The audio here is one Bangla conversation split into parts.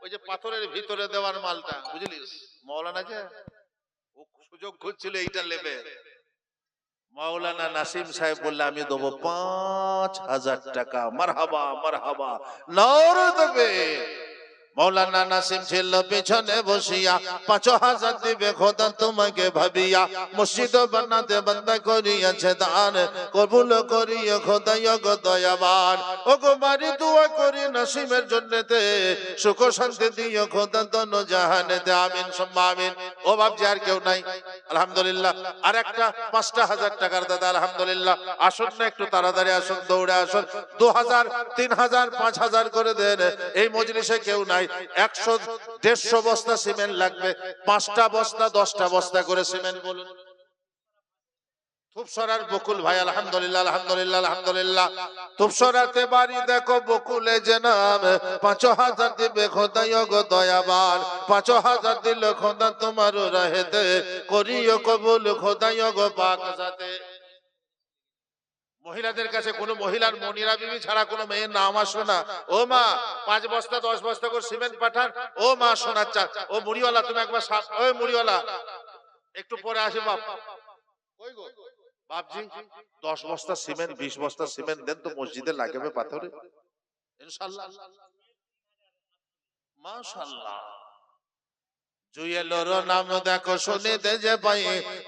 ওই যে পাথরের ভিতরে দেওয়ার মালটা বুঝলিস, মাওলানা যে ও সুযোগ খুঁজছিল এইটা নেবে। মাওলানা নাসিম সাহেব বললে আমি দেবো ৫,০০০ টাকা। মারহাবা মারহাবা, নারে দেবে। মৌলানা নাসিম ছিল পিছনে বসিয়া, ৫,০০০ দিবে খোদা তোমাকে ভাবিয়া। মসজিদ বানাতে বান্দা করিয়াছে দান, কবুল করিয়া খোদা গো দয়াবান। ও গো বাড়ি দোয়া করি নাসিমের জন্যতে, সুখ শান্তি দিও খোদা দোন জাহানেতে। আমিন সুম্মা আমিন। ও বাপজি আর কেউ নাই? আলহামদুলিল্লাহ। আর একটা ৫,০০০ টাকার দাদা আলহামদুলিল্লাহ। আসুন না একটু তাড়াতাড়ি আসুন, দৌড়ে আসুন। ২,০০০, ৩,০০০, ৫,০০০ করে দেন। এই মজলিসে কেউ নাই। ১০০-১৫০ বস্তা সিমেন্ট লাগবে। ৫টা বস্তা ১০টা বস্তা করে সিমেন্ট বলুন। তুপসরার বকুল ভাই আলহামদুলিল্লাহ আলহামদুলিল্লাহ আলহামদুলিল্লাহ। তুপসরাতে বাড়ি দেখো বকুলে জনাব, ৫,০০০ দিবে খোদা গো দয়াবান। ৫,০০০ দিল খোদা তোমার রাহেতে, করিও কবুল খোদা গো পাক জাতে। মহিলাদের কাছে কোন মহিলার মনিরা বিবি ছাড়া কোন মেয়ের নাম আসলো না। ও মা ৫ বস্তা ১০ বস্তা করে সিমেন্ট পাঠান। ও মা সোনার চাঁদ, ও মুড়িওয়ালা তুমি একবার, ওই মুড়িওয়ালা একটু পরে আসে বাপ। কই গো বাপজি, ১০ বস্তা সিমেন্ট ২০ বস্তা সিমেন্ট দেন তো, মসজিদে লাগাবে পাথরে ইনশাআল্লাহ। মাশাআল্লাহ। জুয়েলর নাম দেখো শুনিতে যে পাই,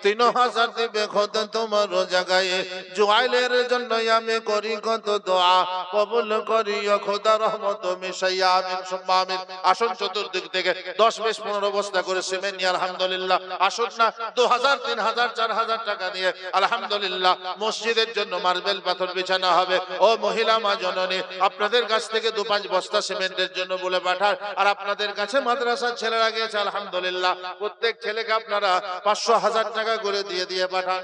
৩,০০০ দিবে খোদা তোমার জায়গায়। জুয়েলের জন্য আমি করি কত দোয়া, কবুল করিও খোদা রহমত মিশাইয়া। আমিন সুম্মা আমিন। আসুন চতুর্দিক থেকে ১০, ২০, ১৫ বস্তা করে সিমেন্ট নিয়ে আলহামদুলিল্লাহ। আসুন না ২,০০০, ৩,০০০, ৪,০০০ টাকা নিয়ে আলহামদুলিল্লাহ মসজিদের জন্য মার্বেল পাথর বিছানো হবে। ও মহিলা মা জননী, আপনাদের কাছ থেকে ২-৫ বস্তা সিমেন্টের জন্য বলে পাঠান। আর আপনাদের কাছে মাদ্রাসার ছেলেরা গিয়েছে আলহামদুলিল্লাহ, প্রত্যেক ছেলেকে আপনারা ৫০০-১০০০ টাকা করে দিয়ে পাঠান।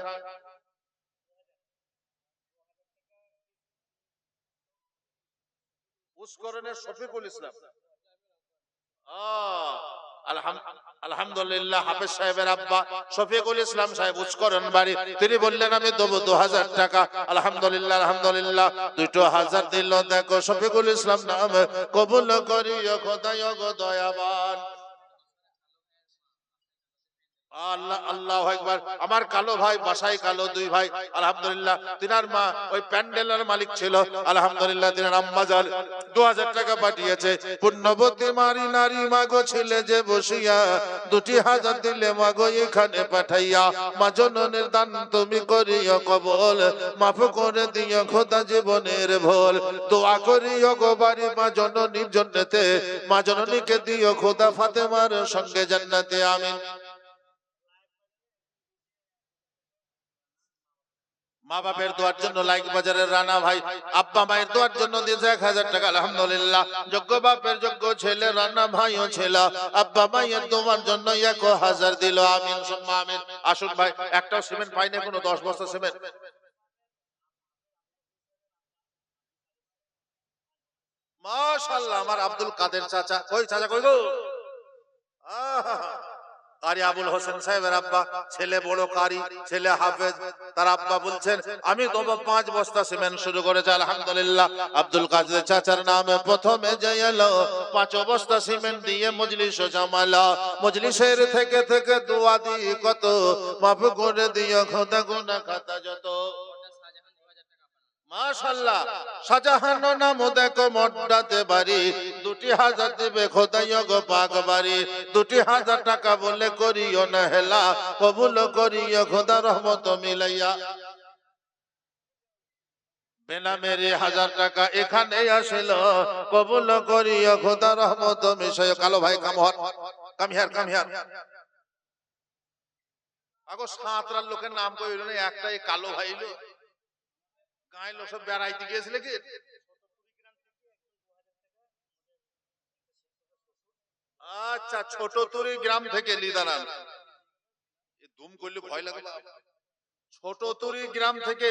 উস্করণের শফিকুল ইসলাম, আলহামদুলিল্লাহ হাফেজ সাহেবের আব্বা শফিকুল ইসলাম সাহেব উস্করণ বাড়ি, তিনি বললেন আমি দেবো ২,০০০ টাকা। আলহামদুলিল্লাহ আলহামদুলিল্লাহ। ২,০০০ দিল দেখো শফিকুল ইসলাম নাম, কবুল করিও খোদা গো দয়াবান। আল্লাহ আল্লাহু আকবার। আমার কালো ভাই বাসায় কালো, ২ ভাই আলহামদুলিল্লাহ। তিনার মা ওই প্যান্ডেলের মালিক ছিল আলহামদুলিল্লাহ। তিনার আম্মা জান ২,০০০ টাকা পাঠিয়েছে। পুণ্যবতী মারি নারী মাগো ছিলে যে বসিয়া, ২,০০০ দিলে মাগো এখানে পাঠাইয়া। মা জননের দান তুমি করিও কবল, মাফ করে দিও খোদা জীবনের ভুল। দোয়া করিও গো বাড়ি মা জননীর জন্নতে, মা জননীকে দিও খোদা ফাতেমার সঙ্গে জান্নাতে। আমিন। মা বাপের দোয়ার জন্য লাইক বাজারের রানা ভাই আব্বা মায়ের দোয়ার জন্য দিয়েছে ১,০০০ টাকা আলহামদুলিল্লাহ। যোগ্য বাপের যোগ্য ছেলে রানা ভাইও ছিল, আব্বা মায়ের দোয়ার জন্য ১,০০০ দিল। আমিন সুম্মা আমিন। আসুন ভাই, একটাও সিমেন্ট পাইনি, কোনো ১০ বস্তা সিমেন্ট। মাশাআল্লাহ। আমার আব্দুল কাদের চাচা, কই চাচা কই গো? কারি আবুল হোসেন সাহেবের আব্বা, ছেলে বড় কারি, ছেলে হাফেজ। তার আব্বা বলছেন আমি দেবো ৫ বস্তা সিমেন্ট শুরু করেছে আলহামদুলিল্লাহ। আব্দুল কাদের চাচার নামে প্রথমে যে এলো ৫ বস্তা সিমেন্ট দিয়ে মজলিস জামালা। মজলিসের থেকে থেকে দোয়া দিয়ে কত, মাফ করে দিও খোদা গুনাহ খাতা যত। মাশাআল্লাহ। শাহজাহান নাম দেখো মড্ডাতে বাড়ি, ২,০০০ দিবে খোদা গো পাক বাড়ি। ২,০০০ টাকা বলে করিও না হেলা, কবুল করিও খোদা রহমত মিলাইয়া। বেনামের ১,০০০ টাকা এখানে আসিল, কবুল করিও খোদা রহমত মিশাইয়া। কালো ভাই কাম হিয়ার কাম হিয়ার। আগো সাঁতরার লোকের নাম কইল না, একটা এই কালো ভাই লো গাঁয়ের লোক সব বেড়াইতে গিয়েছিল কি। আচ্ছা, ছোট তুরি গ্রাম থেকে লিদারান। দুম করলে ভয় লাগে। ছোট তুরি গ্রাম থেকে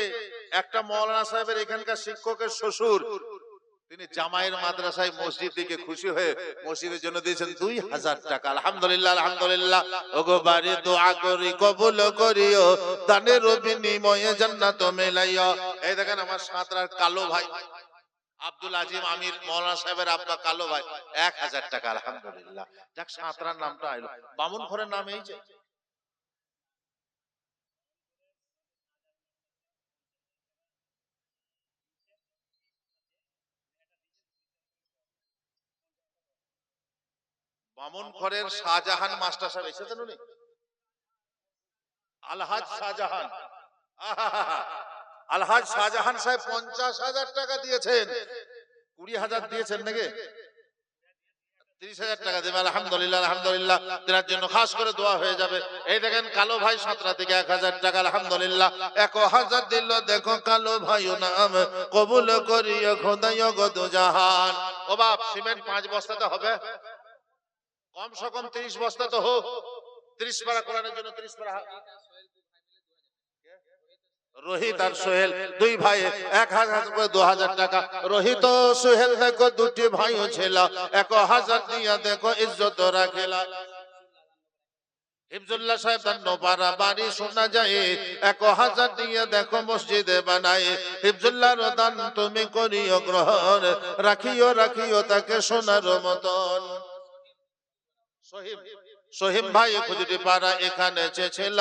একটা মৌলানা সাহেবের এখানকার শিক্ষকের শ্বশুর, তিনি জামাইয়ের মাদ্রাসায় মসজিদ দিকে খুশি হয়ে মসজিদের জন্য দিয়েছেন ২,০০০ টাকা আলহামদুলিল্লাহ আলহামদুলিল্লাহ। ওগো বাড়ি দোয়া করি কবুল করিও, দানের বিনিময়ে জান্নাত মেলাইয়া। এই দেখেন আমার সাঁতরার কালো ভাই আব্দুল আজিম আমির মৌলানা সাহেবের আব্বা কালো ভাই 1000 টাকা আলহামদুলিল্লাহ। যাক সাঁতরার নামটা আইলো। বামুন ঘরের নাম এই যে বামুন ঘরের শাহজাহান মাস্টার সাহেব এসেছেন উনি, আলহাজ শাহজাহান। আহাহাহা। আলহাজ শাহজাহান সাহেব 50,000 টাকা দিয়েছেন। 20,000 দিয়েছেন নাকি? 30,000 টাকা দেবে আলহামদুলিল্লাহ আলহামদুলিল্লাহ। তেনার জন্য খাস করে দোয়া হয়ে যাবে। এই দেখেন কালো ভাই সাঁতরা থেকে 1000 টাকা আলহামদুলিল্লাহ। 1000 দিল দেখো কালো ভাই নাম কবুল করিও খোদাই গো দু জাহান। ও বাপ সিমেন্ট 5 বস্তাতে হবে, কমসে কম 30 বস্তা তো হোক। 30 পারা কোরআনের জন্য 30 পারা। রোহিত আর সোহেল দুই ভাই 1000 করে 2000 টাকা। রোহিত ও সোহেল দেখো দুটি ভাইও ছিল, 1000 দিয়া দেখো ইজ্জত রাখেলা। হিফজুল্লাহ সাহেব তার নোপারা বাড়ি শোনা যায়, 1000 দিয়ে দেখো মসজিদে বানায়। হিফজুল্লাহর দান তুমি করিও গ্রহণ, রাখিও রাখিও তাকে সোনার মতন। সোহিম ভাই খুজুরি পাড়া এখানে চেয়েছিল,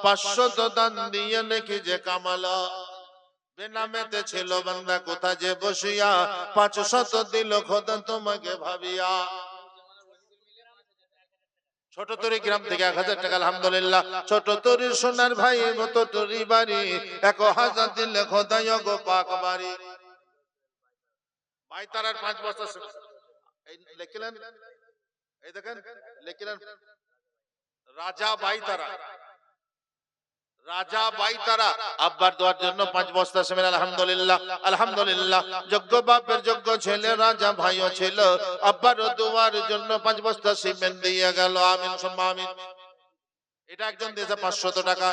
500 দান দিয়ে নাকি যে কামালা। বেনামেতে ছিল বান্দা কোথা যে বসিয়া, 500 দিল খোদা তোমাকে ভাবিয়া। ছোট তরি গ্রাম থেকে 1000 টাকা আলহামদুলিল্লাহ। ছোট তরির সোনার ভাই মতো তরি বাড়ি, 1000 দিলে খোদা গো পাক বাড়ি। ভাই তারার 5 বস্তা এই লিখলেন, এই দেখেন লিখলেন রাজা বাইতারা, রাজা বাইতারা আব্বার দোয়ার জন্য 5 বস্তা সিমেন্ট আলহামদুলিল্লাহ আলহামদুলিল্লাহ। যোগ্য বাপের যোগ্য ছেলে রাজা ভাইও ছিল, আব্বার দোয়ার জন্য 5 বস্তা সিমেন্ট দিয়ে গেল। আমিন সুম্মা আমিন। এটা একজন দিয়েছে 500 টাকা।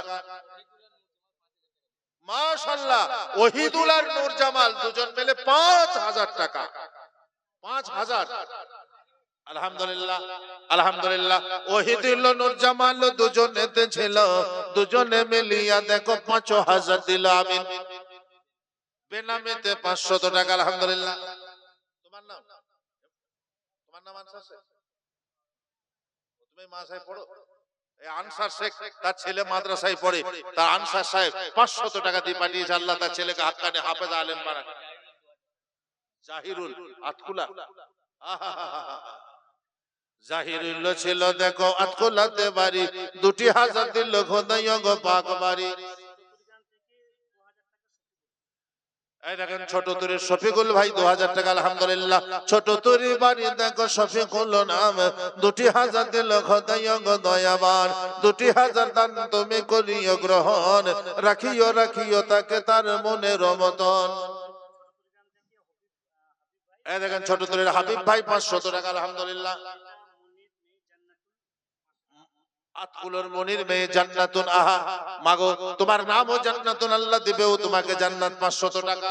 মাশাআল্লাহ ওহিদুল আর নূর জামাল দুজন মিলে 5000 টাকা। 5000 আলহামদুলিল্লাহ আলহামদুলিল্লাহ। ওহিদুল নূর জামাল দুজনেতে ছিল, দুজনে মিলিয়া দেখো 5000 দিল। আমিন। বেনামেতে 500 টাকা আলহামদুলিল্লাহ। তোমার নাম, তোমার নাম আনসার শেখ, তুমি মাদ্রাসায় পড়ো। এই আনসার শেখ তার ছেলে মাদ্রাসায় পড়ে, তার আনসার সাহেব 500 টাকা দিয়ে পাঠিয়েছে। আল্লাহ তার ছেলেকে হাক্কানি হাফেজ আলেম বানাক। জাহিরুল আতকুলা, আহাহাহা। জাহিরুল ছিল দেখো আতকুলাতে বাড়ি, 2000 দিল খোদাই গো পাক বাড়ি। এই দেখেন ছোট তুরির শফিকুল ভাই 2000 টাকা আলহামদুলিল্লাহ। ছোট তুরি বাড়ি দেখো শফিকুল নাম, 2000 দিল খোদাই গো দয়াবান। 2000 দান তুমি করিও গ্রহণ, রাখিও রাখিও তাকে তার মনের মতন। এই দেখেন ছোট তুরির হাবিব ভাই 500 টাকা আলহামদুলিল্লাহ। আতকুলর মনির মেয়ে জান্নাতুন। আহা মাগো তোমার নামও জান্নাতুন, আল্লাহ দিবেও তোমাকে জান্নাত। 500 টাকা।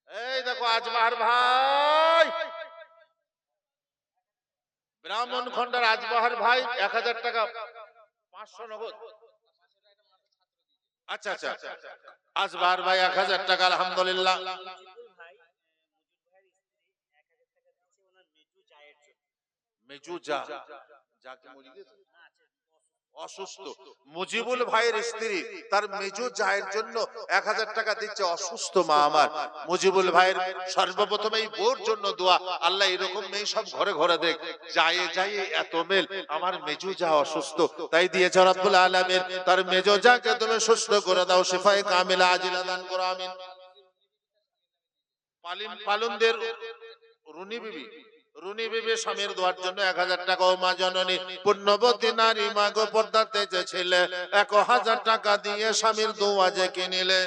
এই দেখো আজবাহার ভাই, ব্রাহ্মণ খন্ডার আজবাহার ভাই 1000 টাকা 500 নগদ। আচ্ছা আচ্ছা আজবাহার ভাই 1000 টাকা আলহামদুলিল্লাহ। মেজুজা যাকে মরে গেছে অসুস্থ, মুজিবুল ভাইয়ের স্ত্রী তার মেজু জায়ের জন্য 1000 টাকা দিচ্ছে। অসুস্থ মা আমার, মুজিবুল ভাইয়ের সর্বপ্রথম এই বোর জন্য দোয়া। আল্লাহ এরকম মেয়ে সব ঘরে ঘরে দেখ, যায় যায় এত মেল। আমার মেজু যা অসুস্থ, তাই দিয়েছে রব্বুল আলামিন। তার মেজু যাকে তুমি সুস্থ করে দাও, শিফায়ে কামিলা আজিলা দান করো। আমিন। পালুনদের রুনি বিবি, রুনি বিবি স্বামীর দোয়ার জন্য 1000 টাকা। ও মা জননী পুণ্যবতী নারী মা গো পর্দাতে যে ছিলে, 1000 টাকা দিয়ে স্বামীর দোয়া যে কিনিলে।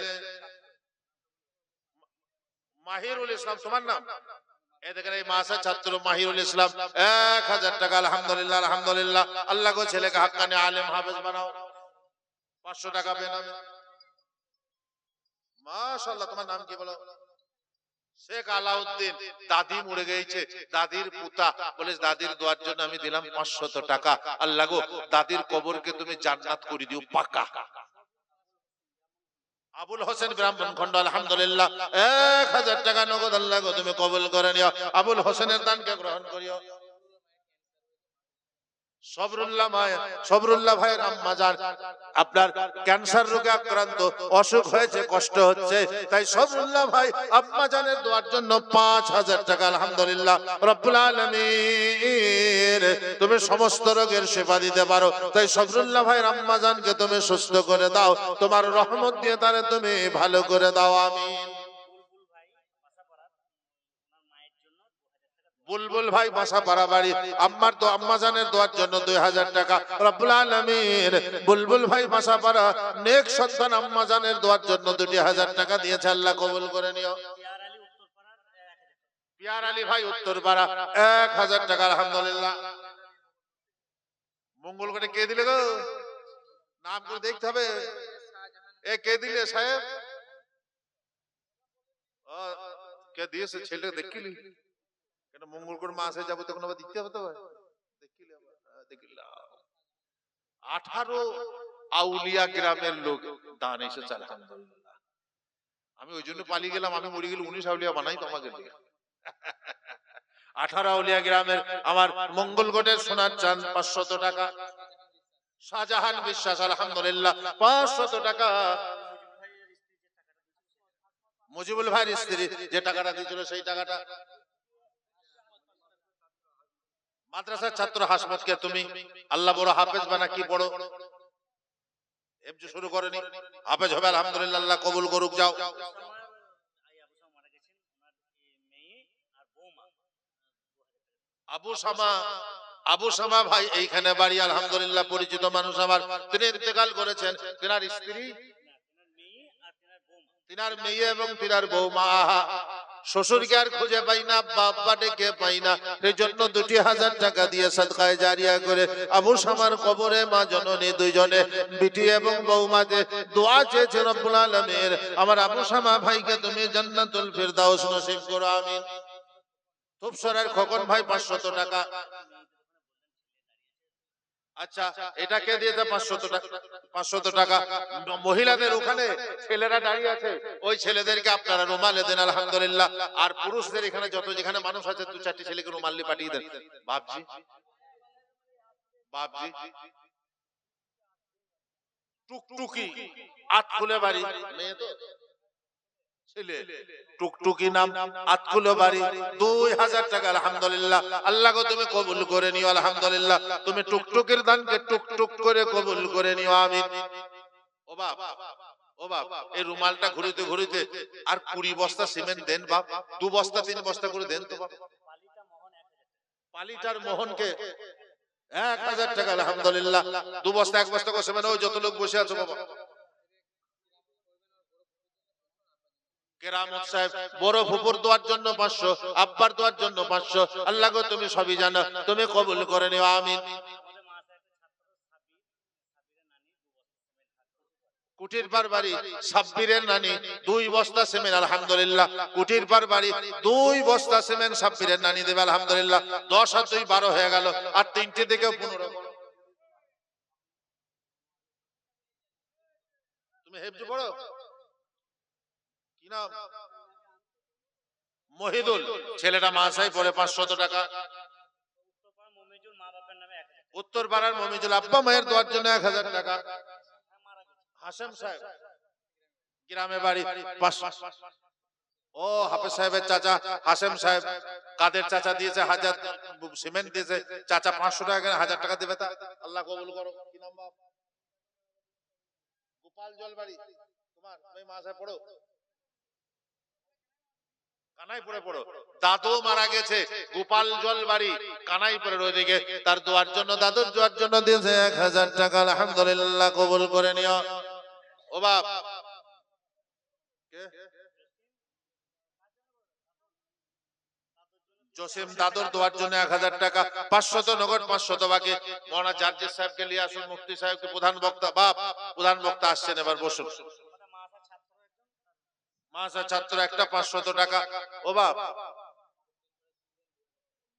মাহিরুল ইসলাম তোমার নাম, এই দেখেন এই মাসা ছাত্র মাহিরুল ইসলাম 1000 টাকা আলহামদুলিল্লাহ আলহামদুলিল্লাহ। আল্লাহ গো ছেলেকে হাক্কানি আলেম হাফেজ বানাও। 500 টাকা বেনামে। মাশাআল্লাহ। তোমার নাম কি বলো? শেখ আলাউদ্দিন। দাদি মরে গেছে, দাদির পুতা বলে দাদির দোয়ার জন্য আমি দিলাম 500 টাকা। আল্লাহ গো দাদির কবরকে তুমি জান্নাত করে দিও পাকা। আবুল হোসেন ব্রাহ্মণখন্ড আলহামদুলিল্লাহ 1000 টাকা নগদ আল্লাহ গো তুমি কবুল করে নিও। আবুল হোসেনের দানকে গ্রহণ করিও। সবরুল্লাহ ভাইয়ের আম্মা জান আপনার ক্যান্সার রোগে আক্রান্ত, অসুখ হয়েছে, কষ্ট হচ্ছে, তাই সবরুল্লাহ ভাই আম্মা জানের দোয়ার জন্য 5000 টাকা আলহামদুলিল্লাহ রব্বুল আলামিন তুমি সমস্ত রোগের শিফা দিতে পারো, তাই সবরুল্লাহ ভাইয়ের আম্মা জানকে তুমি সুস্থ করে দাও, তোমার রহমত দিয়ে তারে তুমি ভালো করে দাও, আমিন। বুলবুল ভাই বাসাপাড়া বাড়ি আম্মা জানের দোয়ার জন্য 2000 টাকা রব্বুল আলামিন বুলবুল ভাই বাসাপাড়া নেক সন্তান আম্মা জানের দোয়ার জন্য 2000 টাকা দিয়েছে, আল্লাহ কবুল করে নিও। পিয়ার আলী ভাই উত্তরপাড়া 1000 টাকা আলহামদুলিল্লাহ। মঙ্গল করে কে দিলে গো? নাম করে দেখতে হবে। এ কে দিলে সাহেব? কে দিয়েছে? ছেলে দেখিলি কেন? মঙ্গল করে মাসে যাবো তখন আবার দিতে হবে তো। দেখিলাম 18 আউলিয়া গ্রামের লোক দান এসেছে আলহামদুলিল্লাহ। আমি ওই জন্য পালিয়ে গেলাম, আমি মরে গেলে 19 আউলিয়া বানাই তো আমাকে। 18 আউলিয়া গ্রামের আমার মঙ্গলগড়ের সোনার চাঁদ 500 টাকা। শাহজাহান বিশ্বাস আলহামদুলিল্লাহ 500 টাকা। মুজিবুল ভাইয়ের স্ত্রী যে টাকাটা দিয়েছিল সেই টাকাটা। মাদ্রাসার ছাত্র হাসমতকে তুমি আল্লাহ বড় হাফেজ বানা, কি পড়ো? এফজু শুরু করেনি, হাফেজ হবে আলহামদুলিল্লাহ, আল্লাহ কবুল করুক। যাও। আবু শামা ভাই এইখানে বাড়ি আলহামদুলিল্লাহ, পরিচিত মানুষ আমার, তিনি ইন্তেকাল করেছেন। তিনার স্ত্রী, তিনার মেয়ে এবং তিনার বৌমা শ্বশুরকে আর খুঁজে পাই না, বাবা ডেকে পাই না, এই জন্য 2000 টাকা দিয়ে সাদকায়ে জারিয়া করে আবু শামার কবরে মা জননী দুইজনে বিটি এবং বৌমাতে দোয়া চেয়েছে রব্বুল আলামিন আমার আবু শামা ভাইকে তুমি জান্নাতুল ফিরদাউস নসিব করো, আমিন। তুপসরের খোকন ভাই 500 টাকা। আচ্ছা, এটাকে দিয়েছে 500 টাকা। মহিলাদের ওখানে ছেলেরা দাঁড়িয়ে আছে, ওই ছেলেদেরকে আপনারা রুমালে দেন আলহামদুলিল্লাহ। আর পুরুষদের এখানে যত যেখানে মানুষ আছে 2-4টি ছেলেকে রুমাল দিয়ে পাঠিয়ে দেন। বাপজি টুকটুকি আতকুলে বাড়ি, মেয়ে তো ছেলে, টুকটুকি নাম, আতকুলে বাড়ি 2000 টাকা আলহামদুলিল্লাহ, আল্লাহ গো তুমি কবুল করে নিও আলহামদুলিল্লাহ, তুমি টুকটুকির দানকে টুকটুক করে কবুল করে নিও, আমিন। ও বাপ এই রুমালটা ঘুরিতে ঘুরিতে আর 20 বস্তা সিমেন্ট দেন বাপ, 2 বস্তা 3 বস্তা করে দেন তো বাপ। পালিটার মোহনকে 1000 টাকা আলহামদুলিল্লাহ, 2 বস্তা 1 বস্তা করে সিমেন্ট। ওই যত লোক বসে আছে বাবা, কেরামত সাহেব বড় ফুপুর দোয়ার জন্য 500, আব্বার দোয়ার জন্য 500, আল্লাহ গো তুমি সবই জানো, তুমি কবুল করে নিও, আমিন। কুটির পার বাড়ি সাব্বিরের নানি 2 বস্তা সিমেন্ট আলহামদুলিল্লাহ, কুটির পার বাড়ি 2 বস্তা সিমেন্ট সাব্বিরের নানি দেবে আলহামদুলিল্লাহ। 10 আর 2 12 হয়ে গেল, আর 3টে থেকে 15। তুমি হেফজু পড়ো কি নাম? মহিদুল, ছেলেটা মাসাই পড়ে 500 টাকা। উত্তর পাড়ার মমিজুল আব্বা মায়ের দোয়ার জন্য 1000 টাকা। হাসেম সাহেব গ্রামে বাড়ি 500। ও হাফেজ সাহেবের চাচা হাসেম সাহেব, কাদের চাচা দিয়েছে 1000 সিমেন্ট দিয়েছে, চাচা 500 টাকা 1000 টাকা দেবে, তা আল্লাহ কবুল করো। কি নাম বাপ? গোপাল জলবাড়ি, তোমার তুমি মাসায় পড়ো, কানাইপুরে পড়ো। দাদু মারা গেছে গোপাল জলবাড়ি কানাইপুরের ওইদিকে, তার দোয়ার জন্য, দাদুর দোয়ার জন্য দিয়েছে 1000 টাকা আলহামদুলিল্লাহ, কবুল করে নিও। ও বাপ জসিম দাদুর দোয়ার জন্য 1000 টাকা। 500 নগদ, 500 বাকি। মৌলানা জার্জিস সাহেবকে নিয়ে আসুন, মুফতি সাহেবকে প্রধান বক্তা। বাপ প্রধান বক্তা আসছেন, এবার বসুন। মাসা ছাত্র একটা 500 টাকা। ও বাপ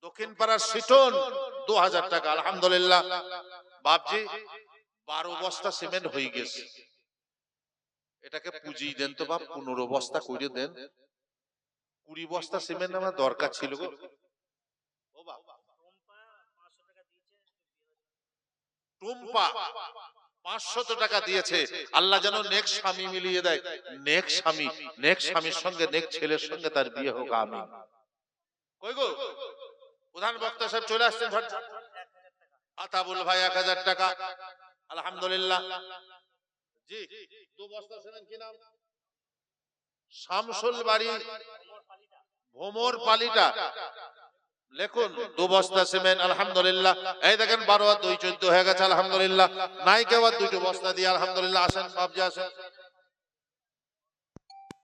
দক্ষিণ পাড়ার সিটন 2000 টাকা আলহামদুলিল্লাহ। বাপজি 12 বস্তা সিমেন্ট হয়ে গেছে, এটাকে পুঁজি দেন তো বাপ, 15 বস্তা করে দেন। 20 বস্তা সিমেন্ট আমার দরকার ছিল গো। ও বাপ, টুম্পা 500 টাকা দিয়েছে। আল্লাহ যেন নেক্সট স্বামী মিলিয়ে দেয়, নেক্সট স্বামীর সঙ্গে নেক্সট ছেলের সঙ্গে তার বিয়ে হোক, আমিন। কই গো প্রধান বক্তা সাহেব চলে আসছেন। আতাবুল ভাই 1000 টাকা, আলহামদুলিল্লাহ। জি, 2 বস্তা সিমেন্ট কি নাম? শামসুল বাড়ি ভোমর পালিটা, লিখুন 2 বস্তা সিমেন্ট, আলহামদুলিল্লাহ। এই দেখেন 12 আর 2 14 হয়ে গেছে, আলহামদুলিল্লাহ। নাই কেউ আর 2 বস্তা দিয়ে, আলহামদুলিল্লাহ। আসেন বাবজি আসেন।